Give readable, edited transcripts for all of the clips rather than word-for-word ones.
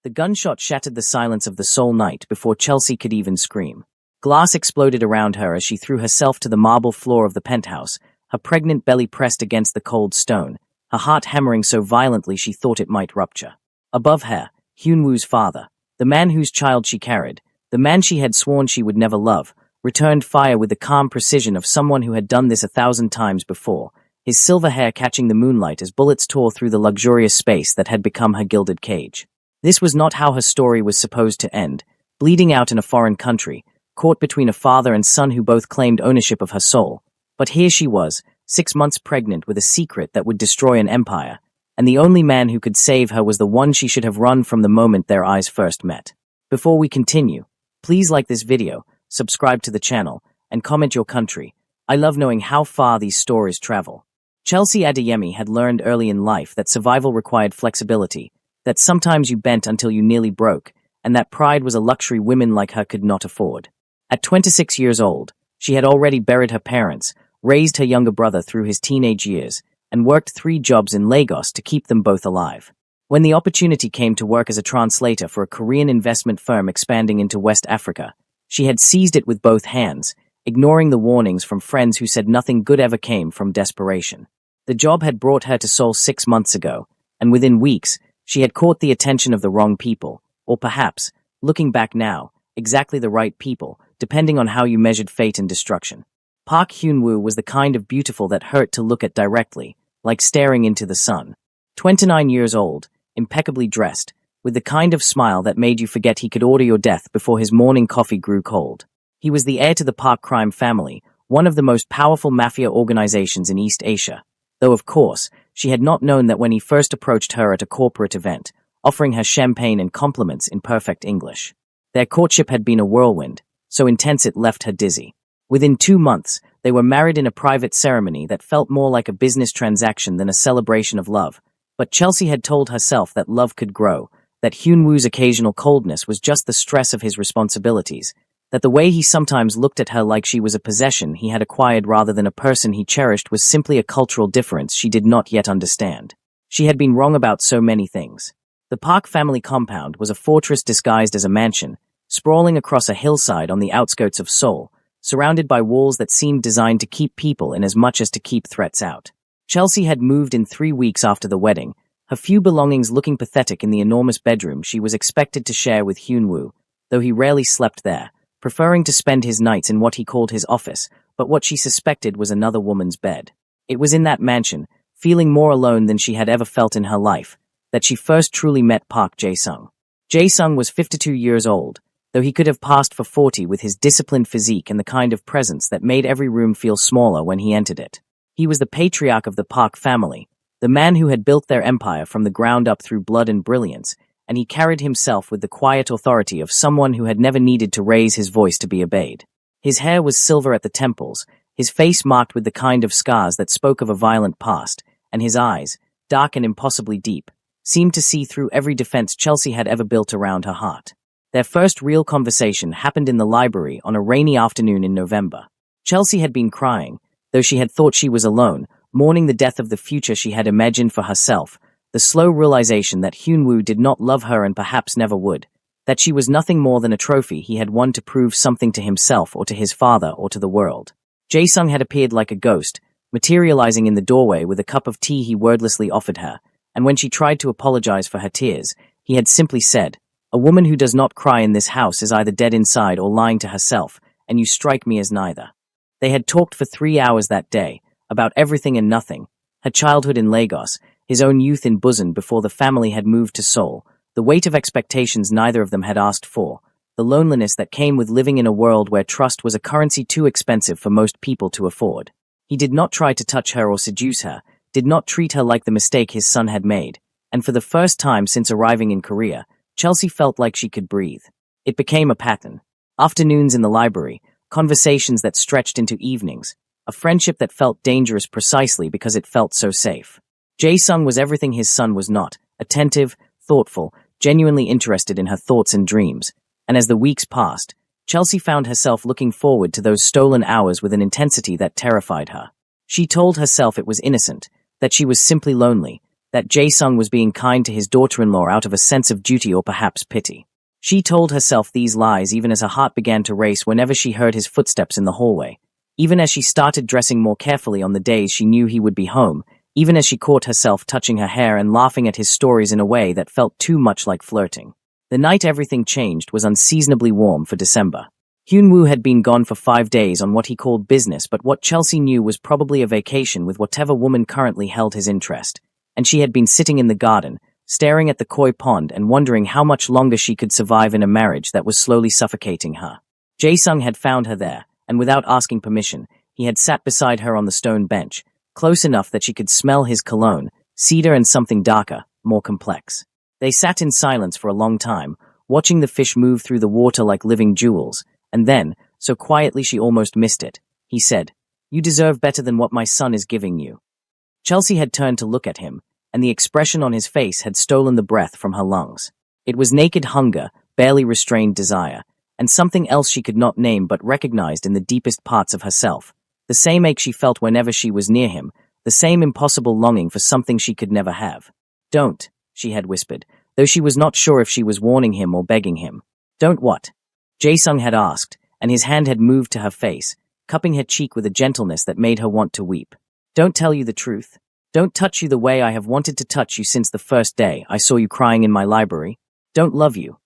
The gunshot shattered the silence of the Seoul night before Chelsea could even scream. Glass exploded around her as she threw herself to the marble floor of the penthouse, her pregnant belly pressed against the cold stone, her heart hammering so violently she thought it might rupture. Above her, Hyunwoo's father, the man whose child she carried, the man she had sworn she would never love, returned fire with the calm precision of someone who had done this 1,000 times before, his silver hair catching the moonlight as bullets tore through the luxurious space that had become her gilded cage. This was not how her story was supposed to end, bleeding out in a foreign country, caught between a father and son who both claimed ownership of her soul. But here she was, 6 months pregnant with a secret that would destroy an empire, and the only man who could save her was the one she should have run from the moment their eyes first met. Before we continue, please like this video, subscribe to the channel, and comment your country. I love knowing how far these stories travel. Chelsea Adeyemi had learned early in life that survival required flexibility, that sometimes you bent until you nearly broke, and that pride was a luxury women like her could not afford. At 26 years old, she had already buried her parents, raised her younger brother through his teenage years, and worked 3 jobs in Lagos to keep them both alive. When the opportunity came to work as a translator for a Korean investment firm expanding into West Africa, she had seized it with both hands, ignoring the warnings from friends who said nothing good ever came from desperation. The job had brought her to Seoul 6 months ago, and within weeks, she had caught the attention of the wrong people, or perhaps, looking back now, exactly the right people, depending on how you measured fate and destruction. Park Hyunwoo was the kind of beautiful that hurt to look at directly, like staring into the sun. 29 years old, impeccably dressed, with the kind of smile that made you forget he could order your death before his morning coffee grew cold. He was the heir to the Park crime family, one of the most powerful mafia organizations in East Asia, though of course, she had not known that when he first approached her at a corporate event, offering her champagne and compliments in perfect English. Their courtship had been a whirlwind, so intense it left her dizzy. Within 2 months, they were married in a private ceremony that felt more like a business transaction than a celebration of love. But Chelsea had told herself that love could grow, that Hyunwoo's occasional coldness was just the stress of his responsibilities, that the way he sometimes looked at her like she was a possession he had acquired rather than a person he cherished was simply a cultural difference she did not yet understand. She had been wrong about so many things. The Park family compound was a fortress disguised as a mansion, sprawling across a hillside on the outskirts of Seoul, surrounded by walls that seemed designed to keep people in as much as to keep threats out. Chelsea had moved in 3 weeks after the wedding, her few belongings looking pathetic in the enormous bedroom she was expected to share with Hyunwoo, though he rarely slept there, preferring to spend his nights in what he called his office, but what she suspected was another woman's bed. It was in that mansion, feeling more alone than she had ever felt in her life, that she first truly met Park Jae-sung. Jae-sung was 52 years old, though he could have passed for 40 with his disciplined physique and the kind of presence that made every room feel smaller when he entered it. He was the patriarch of the Park family, the man who had built their empire from the ground up through blood and brilliance, and he carried himself with the quiet authority of someone who had never needed to raise his voice to be obeyed. His hair was silver at the temples, his face marked with the kind of scars that spoke of a violent past, and his eyes, dark and impossibly deep, seemed to see through every defense Chelsea had ever built around her heart. Their first real conversation happened in the library on a rainy afternoon in November. Chelsea had been crying, though she had thought she was alone, mourning the death of the future she had imagined for herself, the slow realization that Hyunwoo did not love her and perhaps never would, that she was nothing more than a trophy he had won to prove something to himself or to his father or to the world. Jae-sung had appeared like a ghost, materializing in the doorway with a cup of tea he wordlessly offered her, and when she tried to apologize for her tears, he had simply said, "A woman who does not cry in this house is either dead inside or lying to herself, and you strike me as neither." They had talked for 3 hours that day, about everything and nothing, her childhood in Lagos, his own youth in Busan before the family had moved to Seoul, the weight of expectations neither of them had asked for, the loneliness that came with living in a world where trust was a currency too expensive for most people to afford. He did not try to touch her or seduce her, did not treat her like the mistake his son had made, and for the first time since arriving in Korea, Chelsea felt like she could breathe. It became a pattern. Afternoons in the library, conversations that stretched into evenings, a friendship that felt dangerous precisely because it felt so safe. Jae-sung was everything his son was not, attentive, thoughtful, genuinely interested in her thoughts and dreams, and as the weeks passed, Chelsea found herself looking forward to those stolen hours with an intensity that terrified her. She told herself it was innocent, that she was simply lonely, that Jae-sung was being kind to his daughter-in-law out of a sense of duty or perhaps pity. She told herself these lies even as her heart began to race whenever she heard his footsteps in the hallway, even as she started dressing more carefully on the days she knew he would be home, even as she caught herself touching her hair and laughing at his stories in a way that felt too much like flirting. The night everything changed was unseasonably warm for December. Hyun-woo had been gone for 5 days on what he called business, but what Chelsea knew was probably a vacation with whatever woman currently held his interest, and she had been sitting in the garden, staring at the koi pond and wondering how much longer she could survive in a marriage that was slowly suffocating her. Jae-sung had found her there, and without asking permission, he had sat beside her on the stone bench, close enough that she could smell his cologne, cedar and something darker, more complex. They sat in silence for a long time, watching the fish move through the water like living jewels, and then, so quietly she almost missed it, he said, "You deserve better than what my son is giving you." Chelsea had turned to look at him, and the expression on his face had stolen the breath from her lungs. It was naked hunger, barely restrained desire, and something else she could not name but recognized in the deepest parts of herself, the same ache she felt whenever she was near him, the same impossible longing for something she could never have. "Don't," she had whispered, though she was not sure if she was warning him or begging him. "Don't what?" Jae-sung had asked, and his hand had moved to her face, cupping her cheek with a gentleness that made her want to weep. "Don't tell you the truth. Don't touch you the way I have wanted to touch you since the first day I saw you crying in my library. Don't love you."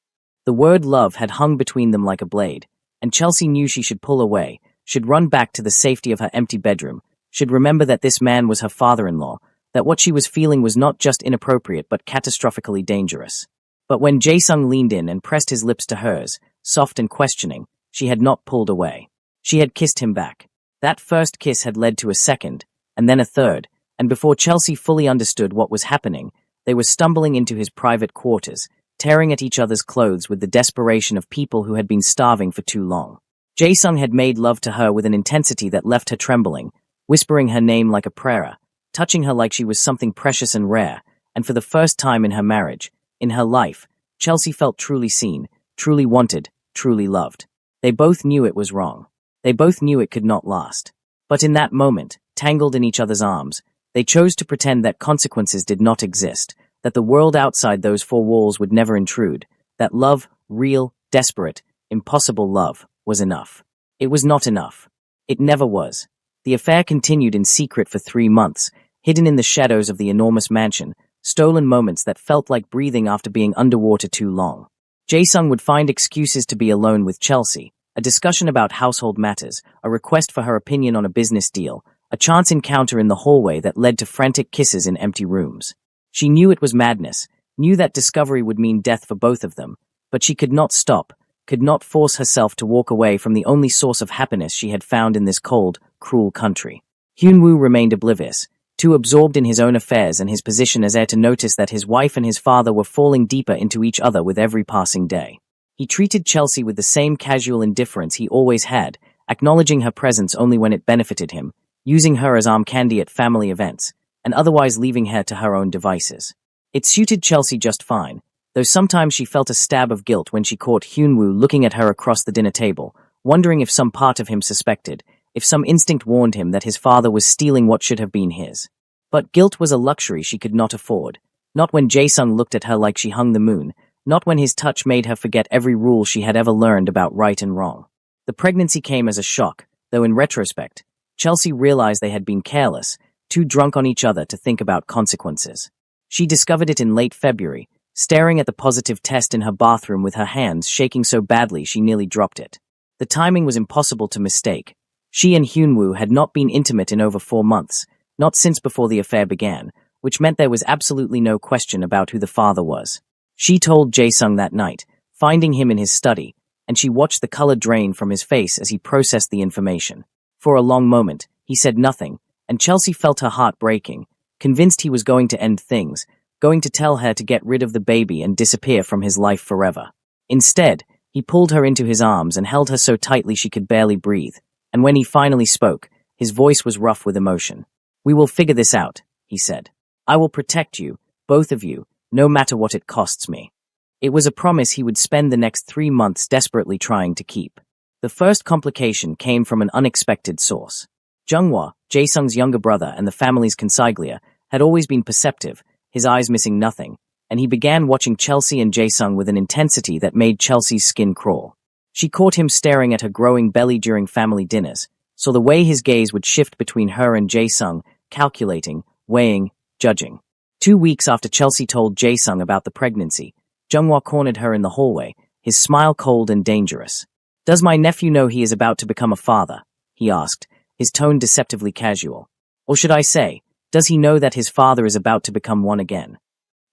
The word love had hung between them like a blade, and Chelsea knew she should pull away, should run back to the safety of her empty bedroom, should remember that this man was her father-in-law, that what she was feeling was not just inappropriate but catastrophically dangerous. But when Jae-sung leaned in and pressed his lips to hers, soft and questioning, she had not pulled away. She had kissed him back. That first kiss had led to a second, and then a third, and before Chelsea fully understood what was happening, they were stumbling into his private quarters, tearing at each other's clothes with the desperation of people who had been starving for too long. Jae-sung had made love to her with an intensity that left her trembling, whispering her name like a prayer, touching her like she was something precious and rare, and for the first time in her marriage, in her life, Chelsea felt truly seen, truly wanted, truly loved. They both knew it was wrong. They both knew it could not last. But in that moment, tangled in each other's arms, they chose to pretend that consequences did not exist, that the world outside those four walls would never intrude, that love, real, desperate, impossible love, was enough. It was not enough. It never was. The affair continued in secret for 3 months, hidden in the shadows of the enormous mansion, stolen moments that felt like breathing after being underwater too long. Jae-sung would find excuses to be alone with Chelsea, a discussion about household matters, a request for her opinion on a business deal, a chance encounter in the hallway that led to frantic kisses in empty rooms. She knew it was madness, knew that discovery would mean death for both of them, but she could not stop, could not force herself to walk away from the only source of happiness she had found in this cold, cruel country. Hyun-woo remained oblivious, too absorbed in his own affairs and his position as heir to notice that his wife and his father were falling deeper into each other with every passing day. He treated Chelsea with the same casual indifference he always had, acknowledging her presence only when it benefited him, using her as arm candy at family events, and otherwise leaving her to her own devices. It suited Chelsea just fine, though sometimes she felt a stab of guilt when she caught Hyun-woo looking at her across the dinner table, wondering if some part of him suspected, if some instinct warned him that his father was stealing what should have been his. But guilt was a luxury she could not afford, not when Jae-sung looked at her like she hung the moon, not when his touch made her forget every rule she had ever learned about right and wrong. The pregnancy came as a shock, though in retrospect, Chelsea realized they had been careless, too drunk on each other to think about consequences. She discovered it in late February, staring at the positive test in her bathroom with her hands shaking so badly she nearly dropped it. The timing was impossible to mistake. She and Hyun-woo had not been intimate in over 4 months, not since before the affair began, which meant there was absolutely no question about who the father was. She told Jae-sung that night, finding him in his study, and she watched the color drain from his face as he processed the information. For a long moment, he said nothing, and Chelsea felt her heart breaking, convinced he was going to end things, going to tell her to get rid of the baby and disappear from his life forever. Instead, he pulled her into his arms and held her so tightly she could barely breathe, and when he finally spoke, his voice was rough with emotion. "We will figure this out," he said. "I will protect you, both of you, no matter what it costs me." It was a promise he would spend the next 3 months desperately trying to keep. The first complication came from an unexpected source. Jung-hwa, Jae-sung's younger brother and the family's consigliere, had always been perceptive, his eyes missing nothing, and he began watching Chelsea and Jae-sung with an intensity that made Chelsea's skin crawl. She caught him staring at her growing belly during family dinners, saw the way his gaze would shift between her and Jae-sung, calculating, weighing, judging. 2 weeks after Chelsea told Jae-sung about the pregnancy, Jung-hwa cornered her in the hallway, his smile cold and dangerous. "Does my nephew know he is about to become a father?" he asked, his tone deceptively casual. "Or should I say, does he know that his father is about to become one again?"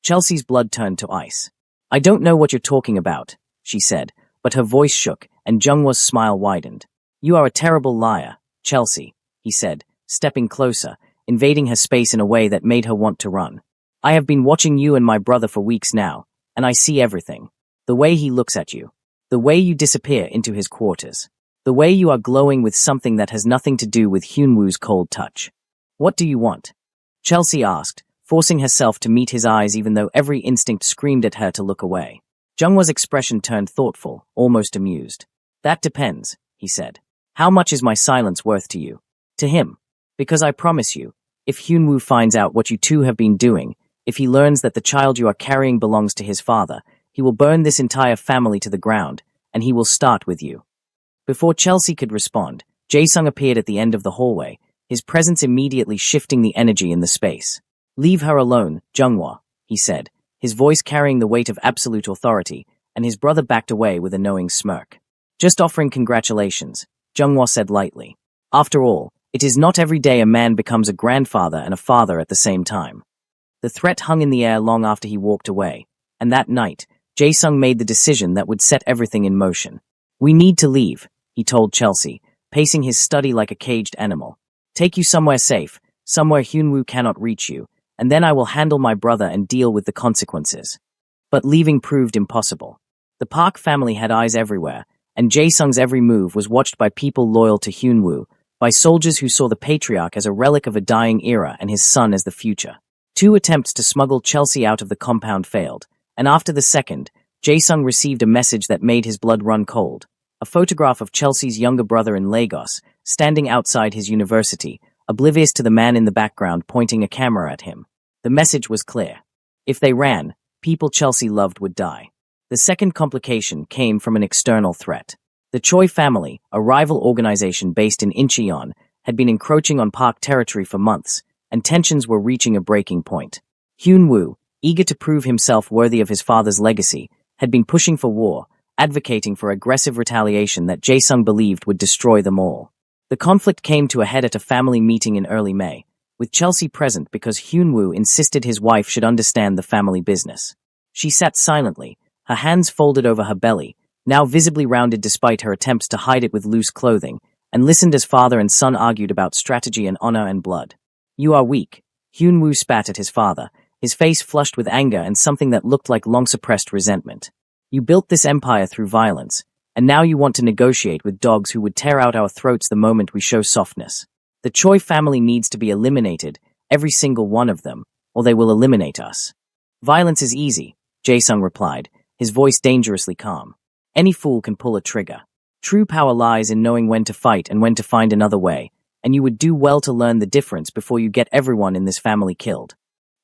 Chelsea's blood turned to ice. "I don't know what you're talking about," she said, but her voice shook, and Jung-hwa's smile widened. "You are a terrible liar, Chelsea," he said, stepping closer, invading her space in a way that made her want to run. "I have been watching you and my brother for weeks now, and I see everything. The way he looks at you. The way you disappear into his quarters. The way you are glowing with something that has nothing to do with Hyunwoo's cold touch. What do you want?" Chelsea asked, forcing herself to meet his eyes even though every instinct screamed at her to look away. Jung-hwa's expression turned thoughtful, almost amused. "That depends," he said. "How much is my silence worth to you?" "To him. Because I promise you, if Hyunwoo finds out what you two have been doing, if he learns that the child you are carrying belongs to his father, he will burn this entire family to the ground, and he will start with you." Before Chelsea could respond, Jae-sung appeared at the end of the hallway, his presence immediately shifting the energy in the space. "Leave her alone, Jung-hwa," he said, his voice carrying the weight of absolute authority, and his brother backed away with a knowing smirk. "Just offering congratulations," Jung-hwa said lightly. "After all, it is not every day a man becomes a grandfather and a father at the same time." The threat hung in the air long after he walked away, and that night, Jae-sung made the decision that would set everything in motion. "We need to leave," he told Chelsea, pacing his study like a caged animal. "Take you somewhere safe, somewhere Hyunwoo cannot reach you, and then I will handle my brother and deal with the consequences." But leaving proved impossible. The Park family had eyes everywhere, and Jae-sung's every move was watched by people loyal to Hyunwoo, by soldiers who saw the patriarch as a relic of a dying era and his son as the future. 2 attempts to smuggle Chelsea out of the compound failed, and after the second, Jae-sung received a message that made his blood run cold. A photograph of Chelsea's younger brother in Lagos, standing outside his university, oblivious to the man in the background pointing a camera at him. The message was clear. If they ran, people Chelsea loved would die. The second complication came from an external threat. The Choi family, a rival organization based in Incheon, had been encroaching on Park territory for months, and tensions were reaching a breaking point. Hyunwoo, eager to prove himself worthy of his father's legacy, had been pushing for war, advocating for aggressive retaliation that Jae-sung believed would destroy them all. The conflict came to a head at a family meeting in early May, with Chelsea present because Hyunwoo insisted his wife should understand the family business. She sat silently, her hands folded over her belly, now visibly rounded despite her attempts to hide it with loose clothing, and listened as father and son argued about strategy and honor and blood. "You are weak," Hyunwoo spat at his father, his face flushed with anger and something that looked like long-suppressed resentment. "You built this empire through violence, and now you want to negotiate with dogs who would tear out our throats the moment we show softness. The Choi family needs to be eliminated, every single one of them, or they will eliminate us." "Violence is easy," Jae-sung replied, his voice dangerously calm. "Any fool can pull a trigger. True power lies in knowing when to fight and when to find another way, and you would do well to learn the difference before you get everyone in this family killed."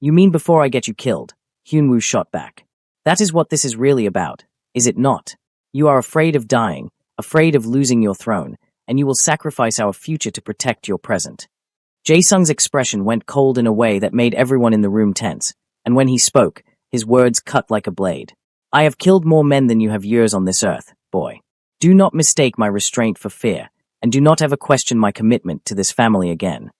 "You mean before I get you killed?" Hyunwoo shot back. "That is what this is really about, is it not? You are afraid of dying, afraid of losing your throne, and you will sacrifice our future to protect your present." Jae-sung's expression went cold in a way that made everyone in the room tense, and when he spoke, his words cut like a blade. "I have killed more men than you have years on this earth, boy. Do not mistake my restraint for fear, and do not ever question my commitment to this family again."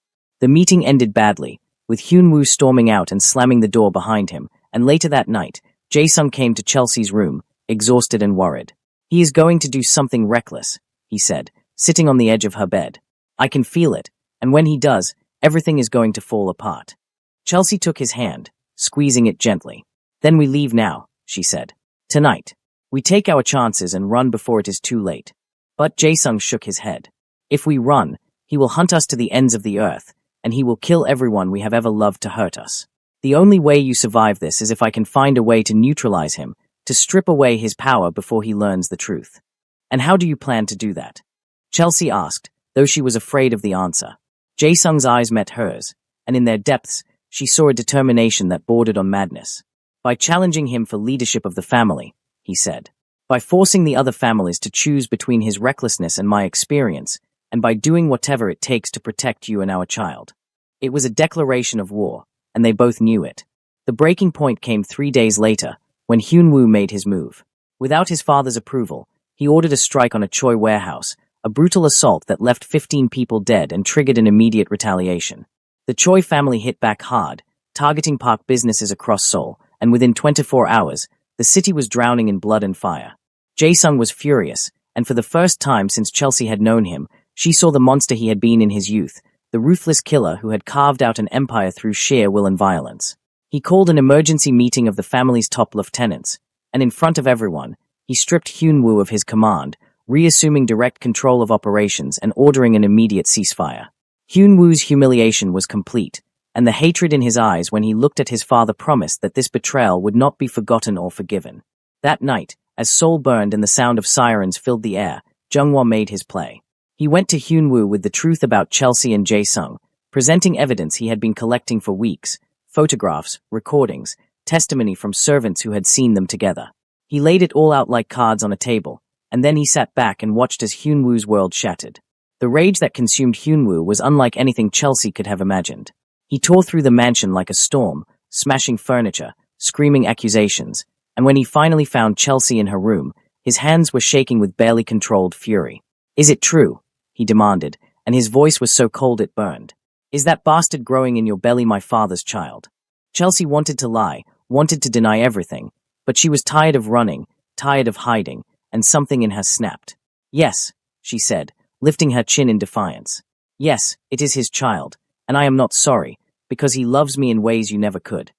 The meeting ended badly, with Hyunwoo storming out and slamming the door behind him, and later that night, Jae-sung came to Chelsea's room, exhausted and worried. "He is going to do something reckless," he said, sitting on the edge of her bed. "I can feel it, and when he does, everything is going to fall apart." Chelsea took his hand, squeezing it gently. "Then we leave now," she said. "Tonight. We take our chances and run before it is too late." But Jae-sung shook his head. "If we run, he will hunt us to the ends of the earth, and he will kill everyone we have ever loved to hurt us. The only way you survive this is if I can find a way to neutralize him, to strip away his power before he learns the truth." "And how do you plan to do that?" Chelsea asked, though she was afraid of the answer. Jae-sung's eyes met hers, and in their depths, she saw a determination that bordered on madness. By challenging him for leadership of the family, he said. By forcing the other families to choose between his recklessness and my experience, and by doing whatever it takes to protect you and our child. It was a declaration of war, and they both knew it. The breaking point came 3 days later, when Hyun-woo made his move. Without his father's approval, he ordered a strike on a Choi warehouse, a brutal assault that left 15 people dead and triggered an immediate retaliation. The Choi family hit back hard, targeting Park businesses across Seoul, and within 24 hours, the city was drowning in blood and fire. Jae-sung was furious, and for the first time since Chelsea had known him, she saw the monster he had been in his youth, the ruthless killer who had carved out an empire through sheer will and violence. He called an emergency meeting of the family's top lieutenants, and in front of everyone, he stripped Hyun-woo of his command, reassuming direct control of operations and ordering an immediate ceasefire. Hyun-woo's humiliation was complete, and the hatred in his eyes when he looked at his father promised that this betrayal would not be forgotten or forgiven. That night, as Seoul burned and the sound of sirens filled the air, Jung-woo made his play. He went to Hyun-woo with the truth about Chelsea and Jae-sung, presenting evidence he had been collecting for weeks, photographs, recordings, testimony from servants who had seen them together. He laid it all out like cards on a table, and then he sat back and watched as Hyun-woo's world shattered. The rage that consumed Hyun-woo was unlike anything Chelsea could have imagined. He tore through the mansion like a storm, smashing furniture, screaming accusations, and when he finally found Chelsea in her room, his hands were shaking with barely controlled fury. "Is it true?" he demanded, and his voice was so cold it burned. "Is that bastard growing in your belly my father's child?" Chelsea wanted to lie, wanted to deny everything, but she was tired of running, tired of hiding, and something in her snapped. "Yes," she said, lifting her chin in defiance. "Yes, it is his child, and I am not sorry, because he loves me in ways you never could."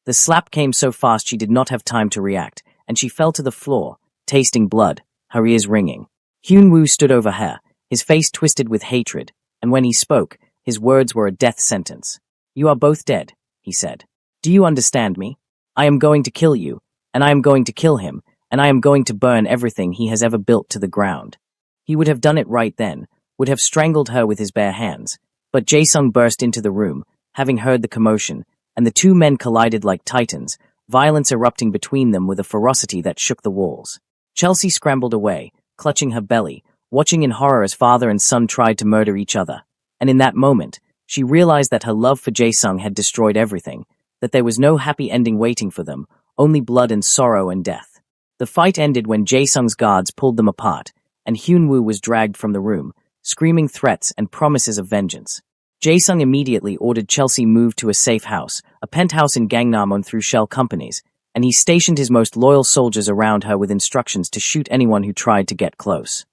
The slap came so fast she did not have time to react, and she fell to the floor, tasting blood, her ears ringing. Hyun-woo stood over her, his face twisted with hatred, and when he spoke, his words were a death sentence. "You are both dead," he said. "Do you understand me? I am going to kill you, and I am going to kill him, and I am going to burn everything he has ever built to the ground." He would have done it right then, would have strangled her with his bare hands, but Jae-sung burst into the room, having heard the commotion, and the two men collided like titans, violence erupting between them with a ferocity that shook the walls. Chelsea scrambled away, clutching her belly, watching in horror as father and son tried to murder each other, and in that moment, she realized that her love for Jae-sung had destroyed everything, that there was no happy ending waiting for them, only blood and sorrow and death. The fight ended when Jae-sung's guards pulled them apart, and Hyun-woo was dragged from the room, screaming threats and promises of vengeance. Jae-sung immediately ordered Chelsea moved to a safe house, a penthouse in Gangnam owned through shell companies, and he stationed his most loyal soldiers around her with instructions to shoot anyone who tried to get close.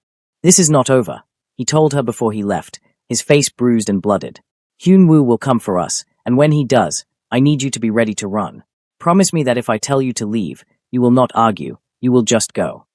"This is not over," he told her before he left, his face bruised and blooded. "Hyun-woo will come for us, and when he does, I need you to be ready to run. Promise me that if I tell you to leave, you will not argue, you will just go."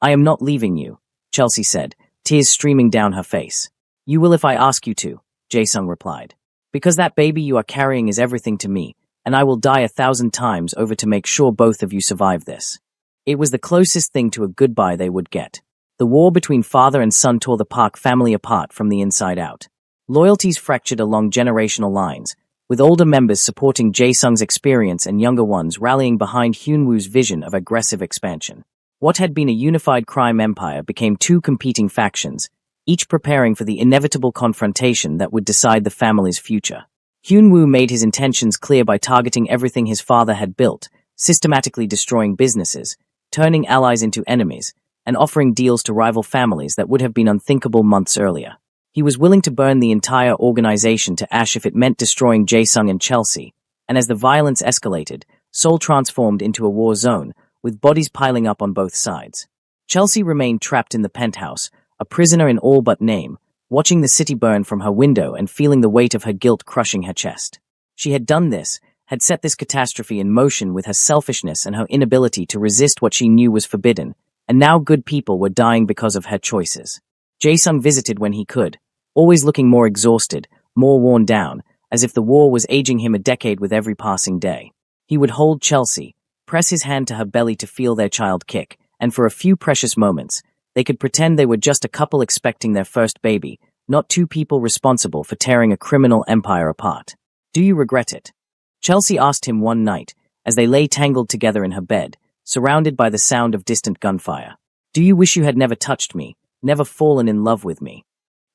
"I am not leaving you," Chelsea said, tears streaming down her face. "You will if I ask you to," Jae-sung replied. "Because that baby you are carrying is everything to me, and I will die 1,000 times over to make sure both of you survive this." It was the closest thing to a goodbye they would get. The war between father and son tore the Park family apart from the inside out. Loyalties fractured along generational lines, with older members supporting Jae-sung's experience and younger ones rallying behind Hyun-woo's vision of aggressive expansion. What had been a unified crime empire became two competing factions, each preparing for the inevitable confrontation that would decide the family's future. Hyun-woo made his intentions clear by targeting everything his father had built, systematically destroying businesses, turning allies into enemies, and offering deals to rival families that would have been unthinkable months earlier. He was willing to burn the entire organization to ash if it meant destroying Jae-sung and Chelsea, and as the violence escalated, Seoul transformed into a war zone, with bodies piling up on both sides. Chelsea remained trapped in the penthouse, a prisoner in all but name, watching the city burn from her window and feeling the weight of her guilt crushing her chest. She had done this, had set this catastrophe in motion with her selfishness and her inability to resist what she knew was forbidden, and now good people were dying because of her choices. Jae-sung visited when he could, always looking more exhausted, more worn down, as if the war was aging him a decade with every passing day. He would hold Chelsea, press his hand to her belly to feel their child kick, and for a few precious moments, they could pretend they were just a couple expecting their first baby, not two people responsible for tearing a criminal empire apart. "Do you regret it?" Chelsea asked him one night, as they lay tangled together in her bed, surrounded by the sound of distant gunfire. Do you wish you had never touched me, never fallen in love with me?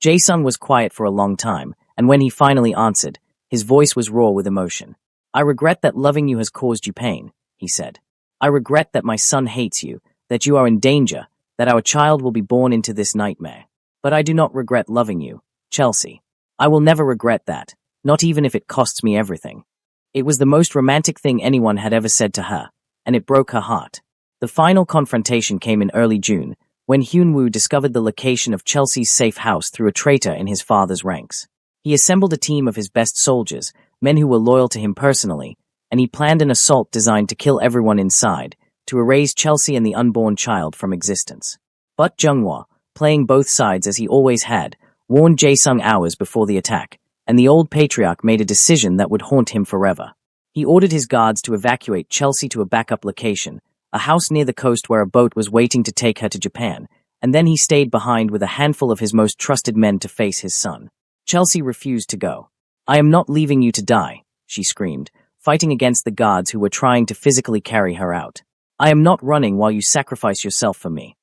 Jae-sung was quiet for a long time, and when he finally answered, his voice was raw with emotion. I regret that loving you has caused you pain, he said. I regret that my son hates you, that you are in danger, that our child will be born into this nightmare. But I do not regret loving you, Chelsea. I will never regret that, not even if it costs me everything. It was the most romantic thing anyone had ever said to her, and it broke her heart. The final confrontation came in early June, when Hyun-woo discovered the location of Chelsea's safe house through a traitor in his father's ranks. He assembled a team of his best soldiers, men who were loyal to him personally, and he planned an assault designed to kill everyone inside, to erase Chelsea and the unborn child from existence. But Jung-hwa, playing both sides as he always had, warned Jae-sung hours before the attack, and the old patriarch made a decision that would haunt him forever. He ordered his guards to evacuate Chelsea to a backup location, a house near the coast where a boat was waiting to take her to Japan, and then he stayed behind with a handful of his most trusted men to face his son. Chelsea refused to go. I am not leaving you to die, she screamed, fighting against the guards who were trying to physically carry her out. I am not running while you sacrifice yourself for me.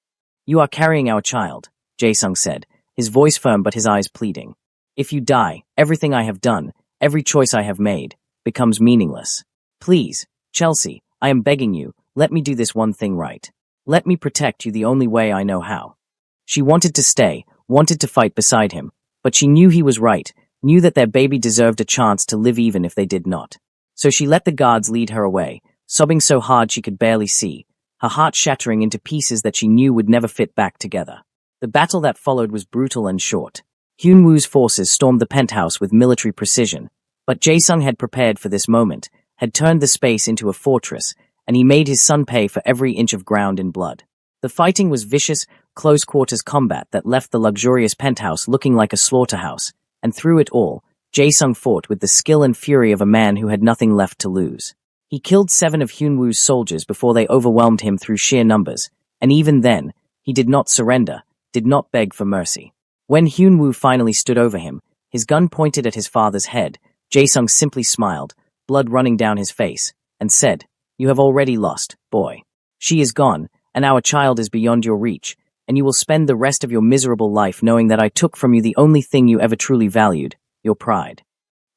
You are carrying our child, Jae-sung said, his voice firm but his eyes pleading. If you die, everything I have done, every choice I have made, becomes meaningless. Please, Chelsea, I am begging you, let me do this one thing right. Let me protect you the only way I know how. She wanted to stay, wanted to fight beside him, but she knew he was right, knew that their baby deserved a chance to live even if they did not. So she let the guards lead her away, sobbing so hard she could barely see, her heart shattering into pieces that she knew would never fit back together. The battle that followed was brutal and short. Hyun-woo's forces stormed the penthouse with military precision, but Jae-sung had prepared for this moment, had turned the space into a fortress, and he made his son pay for every inch of ground in blood. The fighting was vicious, close-quarters combat that left the luxurious penthouse looking like a slaughterhouse, and through it all, Jae-sung fought with the skill and fury of a man who had nothing left to lose. He killed 7 of Hyun-woo's soldiers before they overwhelmed him through sheer numbers, and even then, he did not surrender, did not beg for mercy. When Hyun-woo finally stood over him, his gun pointed at his father's head, Jae-sung simply smiled, blood running down his face, and said, You have already lost, boy. She is gone, and our child is beyond your reach, and you will spend the rest of your miserable life knowing that I took from you the only thing you ever truly valued, your pride.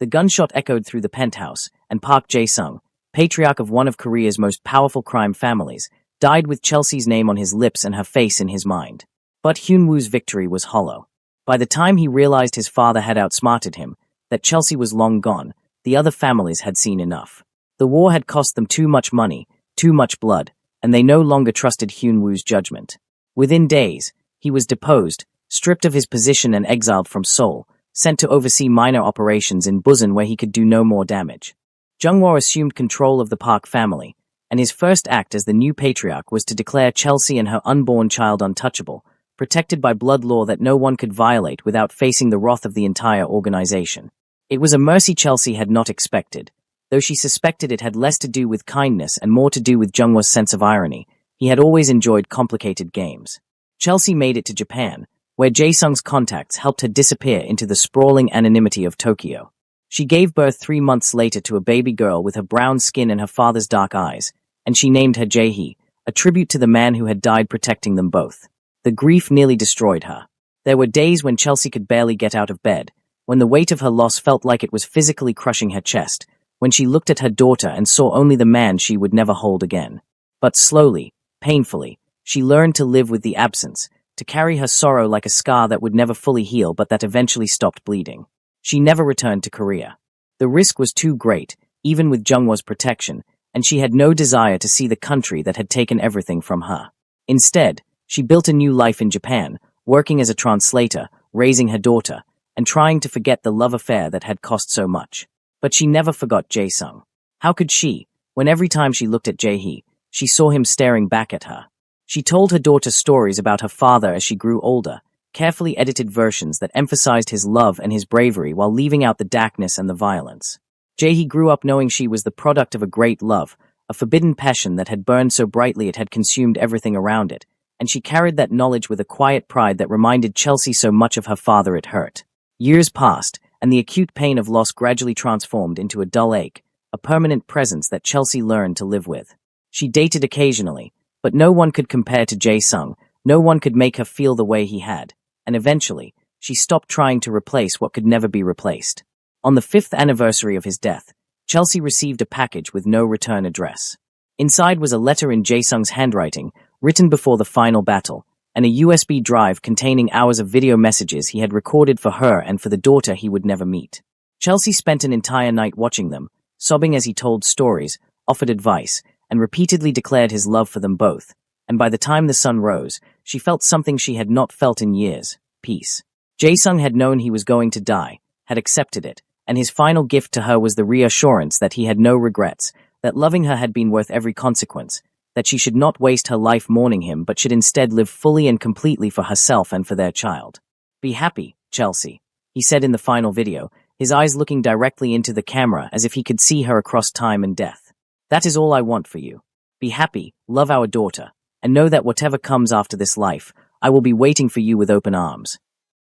The gunshot echoed through the penthouse, and Park Jae-sung, patriarch of one of Korea's most powerful crime families, died with Chelsea's name on his lips and her face in his mind. But Hyun-woo's victory was hollow. By the time he realized his father had outsmarted him, that Chelsea was long gone, the other families had seen enough. The war had cost them too much money, too much blood, and they no longer trusted Hyun-woo's judgment. Within days, he was deposed, stripped of his position and exiled from Seoul, sent to oversee minor operations in Busan where he could do no more damage. Jung-woo assumed control of the Park family, and his first act as the new patriarch was to declare Chelsea and her unborn child untouchable, protected by blood law that no one could violate without facing the wrath of the entire organization. It was a mercy Chelsea had not expected. Though she suspected it had less to do with kindness and more to do with Jung-woo's sense of irony, he had always enjoyed complicated games. Chelsea made it to Japan, where Jae-sung's contacts helped her disappear into the sprawling anonymity of Tokyo. She gave birth 3 months later to a baby girl with her brown skin and her father's dark eyes, and she named her Jae-hee, a tribute to the man who had died protecting them both. The grief nearly destroyed her. There were days when Chelsea could barely get out of bed, when the weight of her loss felt like it was physically crushing her chest, when she looked at her daughter and saw only the man she would never hold again. But slowly, painfully, she learned to live with the absence, to carry her sorrow like a scar that would never fully heal but that eventually stopped bleeding. She never returned to Korea. The risk was too great, even with Jung-woo's protection, and she had no desire to see the country that had taken everything from her. Instead, she built a new life in Japan, working as a translator, raising her daughter, and trying to forget the love affair that had cost so much. But she never forgot Jae-sung. How could she, when every time she looked at Jae-hee, she saw him staring back at her? She told her daughter stories about her father as she grew older, carefully edited versions that emphasized his love and his bravery while leaving out the darkness and the violence. Jae-hee grew up knowing she was the product of a great love, a forbidden passion that had burned so brightly it had consumed everything around it, and she carried that knowledge with a quiet pride that reminded Chelsea so much of her father it hurt. Years passed, and the acute pain of loss gradually transformed into a dull ache, a permanent presence that Chelsea learned to live with. She dated occasionally, but no one could compare to Jae-sung, no one could make her feel the way he had, and eventually, she stopped trying to replace what could never be replaced. On the 5th anniversary of his death, Chelsea received a package with no return address. Inside was a letter in Jae-sung's handwriting, written before the final battle, and a USB drive containing hours of video messages he had recorded for her and for the daughter he would never meet. Chelsea spent an entire night watching them, sobbing as he told stories, offered advice, and repeatedly declared his love for them both, and by the time the sun rose, she felt something she had not felt in years: peace. Jae-sung had known he was going to die, had accepted it, and his final gift to her was the reassurance that he had no regrets, that loving her had been worth every consequence, that she should not waste her life mourning him but should instead live fully and completely for herself and for their child. "Be happy, Chelsea," he said in the final video, his eyes looking directly into the camera as if he could see her across time and death. "That is all I want for you. Be happy, love our daughter, and know that whatever comes after this life, I will be waiting for you with open arms."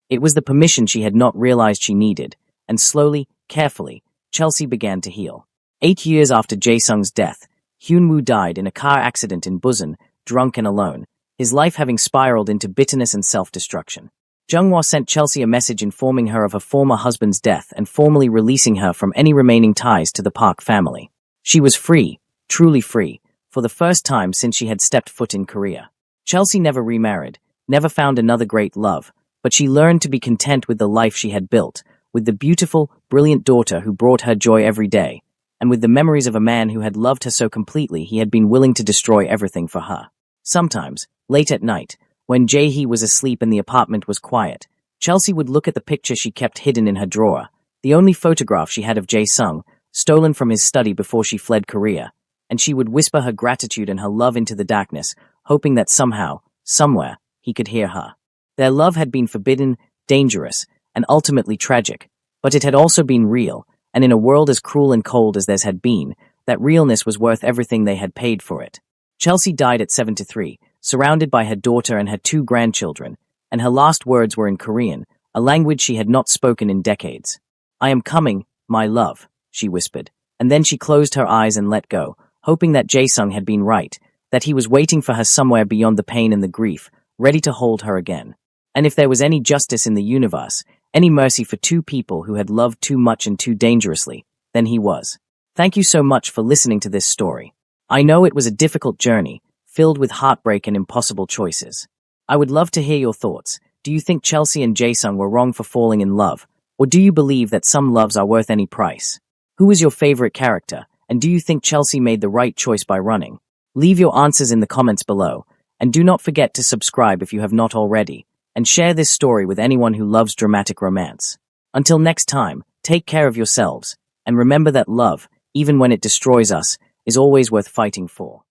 It was the permission she had not realized she needed, and slowly, carefully, Chelsea began to heal. 8 years after Jae-sung's death, Hyun-woo died in a car accident in Busan, drunk and alone, his life having spiraled into bitterness and self-destruction. Jung-hwa sent Chelsea a message informing her of her former husband's death and formally releasing her from any remaining ties to the Park family. She was free, truly free, for the first time since she had stepped foot in Korea. Chelsea never remarried, never found another great love, but she learned to be content with the life she had built, with the beautiful, brilliant daughter who brought her joy every day, and with the memories of a man who had loved her so completely he had been willing to destroy everything for her. Sometimes, late at night, when Jae-hee was asleep and the apartment was quiet, Chelsea would look at the picture she kept hidden in her drawer, the only photograph she had of Jae-sung, stolen from his study before she fled Korea, and she would whisper her gratitude and her love into the darkness, hoping that somehow, somewhere, he could hear her. Their love had been forbidden, dangerous, and ultimately tragic, but it had also been real, and in a world as cruel and cold as theirs had been, that realness was worth everything they had paid for it. Chelsea died at 73, surrounded by her daughter and her 2 grandchildren, and her last words were in Korean, a language she had not spoken in decades. "I am coming, my love," she whispered, and then she closed her eyes and let go, hoping that Jae-sung had been right, that he was waiting for her somewhere beyond the pain and the grief, ready to hold her again. And if there was any justice in the universe, any mercy for 2 people who had loved too much and too dangerously, then he was. Thank you so much for listening to this story. I know it was a difficult journey, filled with heartbreak and impossible choices. I would love to hear your thoughts. Do you think Chelsea and Jae-sung were wrong for falling in love, or do you believe that some loves are worth any price? Who is your favorite character, and do you think Chelsea made the right choice by running? Leave your answers in the comments below, and do not forget to subscribe if you have not already, and share this story with anyone who loves dramatic romance. Until next time, take care of yourselves, and remember that love, even when it destroys us, is always worth fighting for.